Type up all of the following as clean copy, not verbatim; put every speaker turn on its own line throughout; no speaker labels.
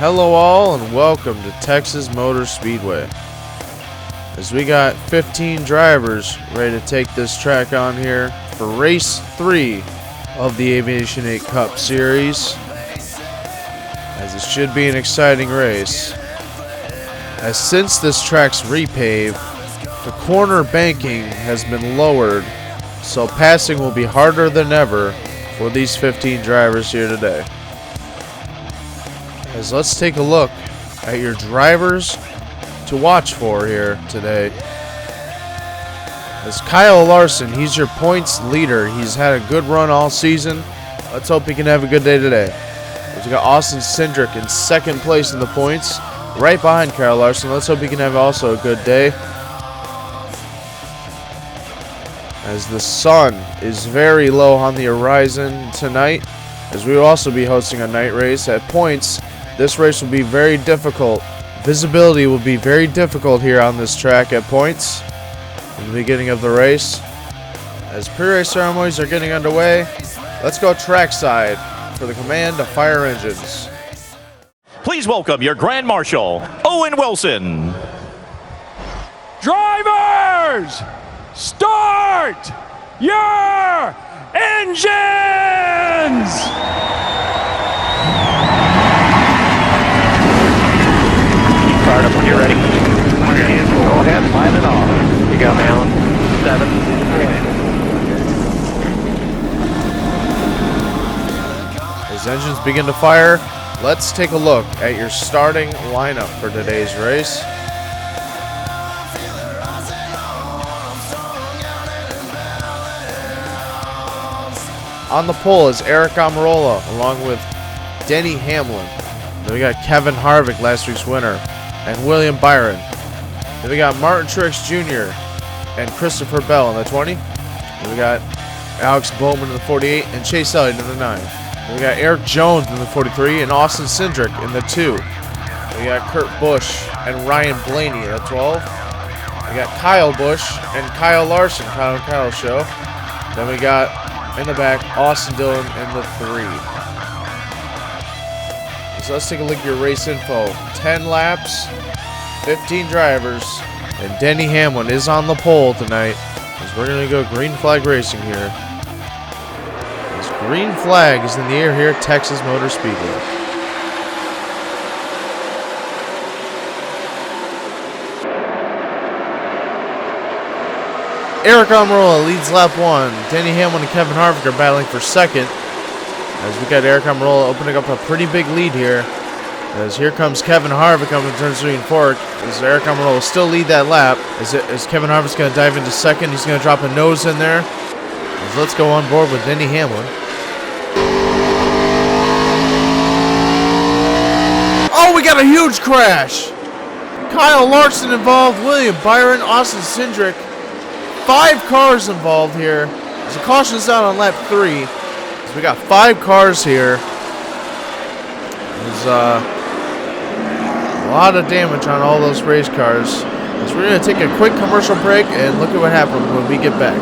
Hello all and welcome to Texas Motor Speedway. As we got 15 drivers ready to take this track on here for race 3 of the Aviation 8 Cup Series. As it should be an exciting race. As since this track's repaved, the corner banking has been lowered, so passing will be harder than ever for these 15 drivers here today. As let's take a look at your drivers to watch for here today. As Kyle Larson, he's your points leader. He's had a good run all season. Let's hope he can have a good day today. We got Austin Cindric in second place in the points, right behind Kyle Larson. Let's hope he can have also a good day. As the sun is very low on the horizon tonight, as we will also be hosting a night race at points. This race will be very difficult. Visibility will be very difficult here on this track at points in the beginning of the race. As pre-race ceremonies are getting underway, let's go trackside for the command of fire engines.
Please welcome your Grand Marshal, Owen Wilson.
Drivers, start your engines!
Start up when you're ready. On your hands, go ahead, line it off. You got me, Alan. 7.
As engines begin to fire, let's take a look at your starting lineup for today's race. On the pole is Eric Amarola along with Denny Hamlin. Then we got Kevin Harvick, last week's winner, and William Byron. Then we got Martin Truex Jr. and Christopher Bell in the 20. Then we got Alex Bowman in the 48 and Chase Elliott in the 9. Then we got Eric Jones in the 43 and Austin Cindric in the 2. Then we got Kurt Busch and Ryan Blaney in the 12. We got Kyle Busch and Kyle Larson, Kyle and Kyle show. Then we got in the back Austin Dillon in the 3. So let's take a look at your race info. 10 laps, 15 drivers, and Denny Hamlin is on the pole tonight as we're going to go green flag racing here. This green flag is in the air here at Texas Motor Speedway. Eric Amarola leads lap 1. Denny Hamlin and Kevin Harvick are battling for second. As we got Eric Amarola opening up a pretty big lead here. As here comes Kevin Harvick up in turn 3 and 4. As Eric Amarola will still lead that lap. As Kevin Harvick's going to dive into second. He's going to drop a nose in there. As let's go on board with Denny Hamlin. Oh, we got a huge crash. Kyle Larson involved. William Byron, Austin Cindric. 5 cars involved here. As a caution is out on lap 3. We got 5 cars here. There's a lot of damage on all those race cars. So we're going to take a quick commercial break and look at what happened when we get back.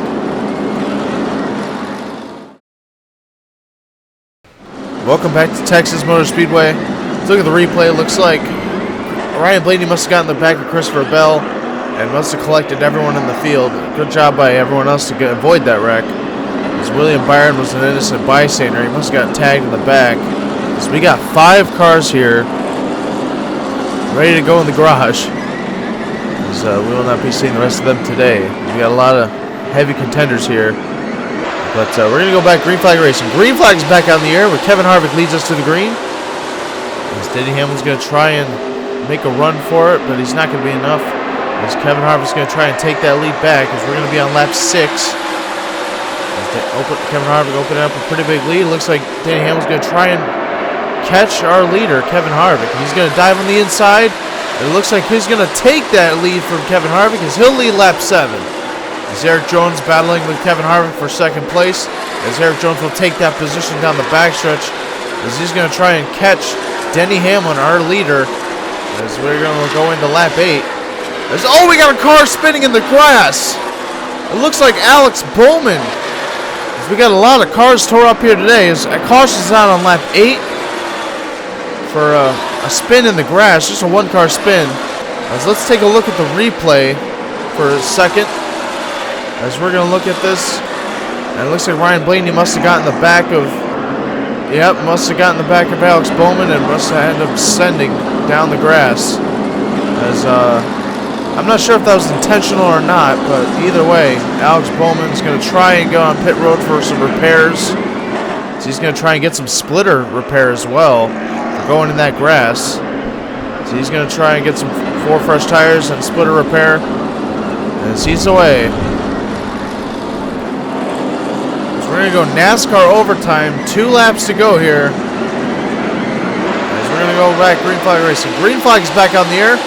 Welcome back to Texas Motor Speedway. Let's look at the replay. It looks like Ryan Blaney must have gotten in the back of Christopher Bell and must have collected everyone in the field. Good job by everyone else to avoid that wreck. William Byron was an innocent bystander. He must have gotten tagged in the back. So we got 5 cars here ready to go in the garage. We will not be seeing the rest of them today. We got a lot of heavy contenders here. But we're going to go back green flag racing. Green flag is back on the air where Kevin Harvick leads us to the green. As Denny Hamlin's going to try and make a run for it, but he's not going to be enough. As Kevin Harvick's going to try and take that lead back as we're going to be on lap 6. Kevin Harvick opening up a pretty big lead. Looks like Denny Hamlin's going to try and catch our leader, Kevin Harvick. He's going to dive on the inside. It looks like he's going to take that lead from Kevin Harvick as he'll lead lap 7. As Eric Jones battling with Kevin Harvick for second place. As Eric Jones will take that position down the backstretch. As he's going to try and catch Denny Hamlin, our leader. As we're going to go into lap 8. Oh, we got a car spinning in the grass. It looks like Alex Bowman. We got a lot of cars tore up here today. As caution's out on lap 8 for a spin in the grass, just a one-car spin. As let's take a look at the replay for a second. As we're going to look at this, and it looks like Ryan Blaney must have gotten the back of, must have gotten the back of Alex Bowman and must have ended up sending down the grass. As I'm not sure if that was intentional or not, but either way, Alex Bowman's going to try and go on pit road for some repairs. So he's going to try and get some splitter repair as well for going in that grass. So he's going to try and get some 4 fresh tires and splitter repair as he's away. So we're going to go NASCAR overtime. 2 laps to go here. As we're going to go back green flag racing. Green flag is back on the air.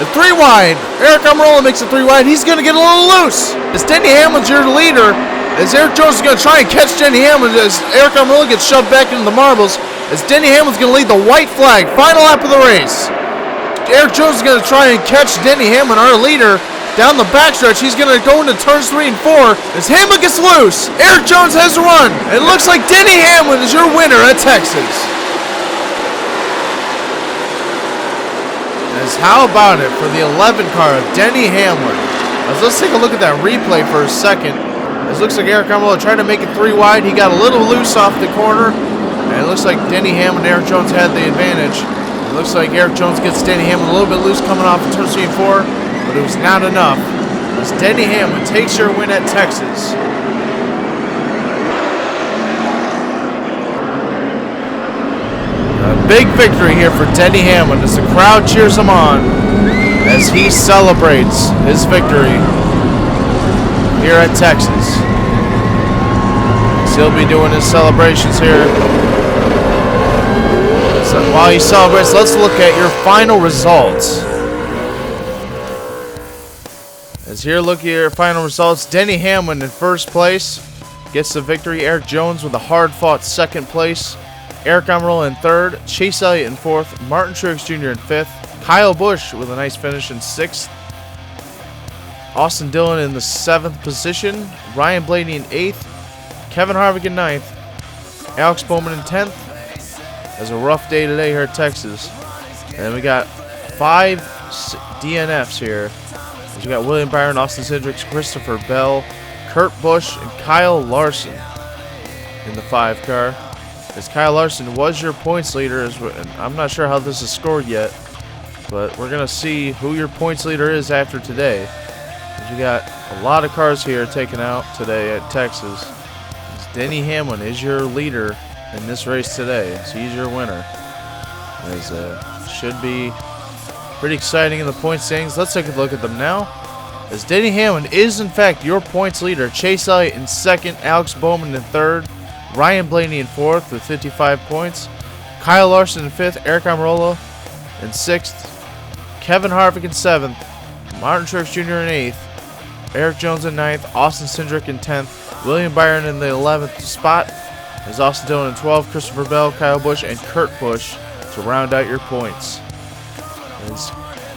The 3 wide. Eric Almirola makes it 3 wide. He's going to get a little loose. As Denny Hamlin's your leader. As Eric Jones is going to try and catch Denny Hamlin. As Eric Almirola gets shoved back into the marbles. As Denny Hamlin's going to lead the white flag. Final lap of the race. Eric Jones is going to try and catch Denny Hamlin, our leader, down the backstretch. He's going to go into turns 3 and 4. As Hamlin gets loose, Eric Jones has a run. It looks like Denny Hamlin is your winner at Texas. As how about it for the 11 car of Denny Hamlin? As let's take a look at that replay for a second. As it looks like Eric Almirola tried to make it 3 wide. He got a little loose off the corner. And it looks like Denny Hamlin and Eric Jones had the advantage. It looks like Eric Jones gets Denny Hamlin a little bit loose coming off of turn 3 and 4, but it was not enough. As Denny Hamlin takes your win at Texas. A big victory here for Denny Hamlin as the crowd cheers him on as he celebrates his victory here at Texas. He'll be doing his celebrations here. So while he celebrates, let's look at your final results. As here, look at your final results. Denny Hamlin in first place gets the victory. Eric Jones with a hard-fought second place. Eric Almirola in third. Chase Elliott in fourth. Martin Truex Jr. in fifth. Kyle Busch with a nice finish in sixth. Austin Dillon in the 7th position. Ryan Blaney in 8th. Kevin Harvick in 9th. Alex Bowman in 10th. As a rough day today here at Texas. And then we got 5 DNFs here. As we got William Byron, Austin Cindric, Christopher Bell, Kurt Busch, and Kyle Larson in the 5 car. As Kyle Larson was your points leader, and I'm not sure how this is scored yet, but we're going to see who your points leader is after today. As we got a lot of cars here taken out today at Texas. As Denny Hamlin is your leader in this race today, so he's your winner. As should be pretty exciting in the point standings. Let's take a look at them now. As Denny Hamlin is in fact your points leader. Chase Elliott in 2nd, Alex Bowman in 3rd, Ryan Blaney in 4th with 55 points, Kyle Larson in 5th, Eric Almirola in 6th, Kevin Harvick in 7th, Martin Truex Jr. in 8th, Eric Jones in 9th, Austin Cindric in 10th, William Byron in the 11th spot. As Austin Dillon in 12th, Christopher Bell, Kyle Busch, and Kurt Busch to round out your points. As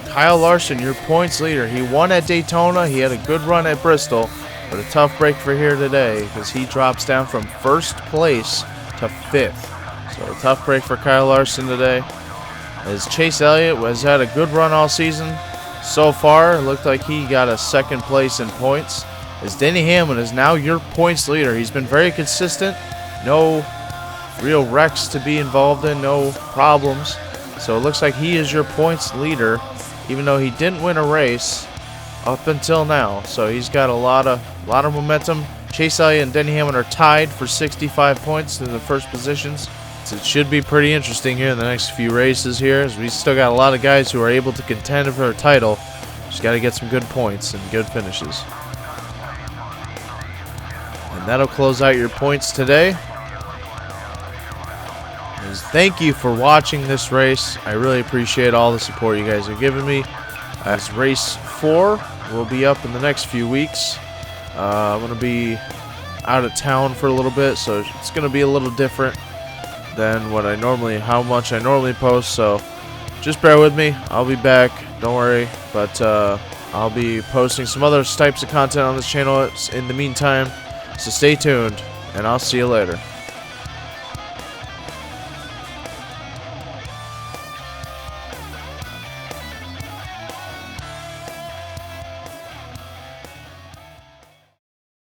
Kyle Larson, your points leader, he won at Daytona. He had a good run at Bristol, but a tough break for here today because he drops down from 1st place to 5th. So a tough break for Kyle Larson today. As Chase Elliott has had a good run all season so far. It looked like he got a 2nd place in points. As Denny Hamlin is now your points leader. He's been very consistent. No real wrecks to be involved in, no problems. So it looks like he is your points leader, even though he didn't win a race up until now. So he's got a lot of momentum. Chase Elliott and Denny Hamlin are tied for 65 points in the first positions. So it should be pretty interesting here in the next few races here, as we still got a lot of guys who are able to contend for a title. Just got to get some good points and good finishes. And that'll close out your points today. Thank you for watching this race. I really appreciate all the support you guys are giving me. As race 4 will be up in the next few weeks. I'm going to be out of town for a little bit, so it's going to be a little different than how much I normally post. So just bear with me. I'll be back. Don't worry. But I'll be posting some other types of content on this channel in the meantime. So stay tuned, and I'll see you later.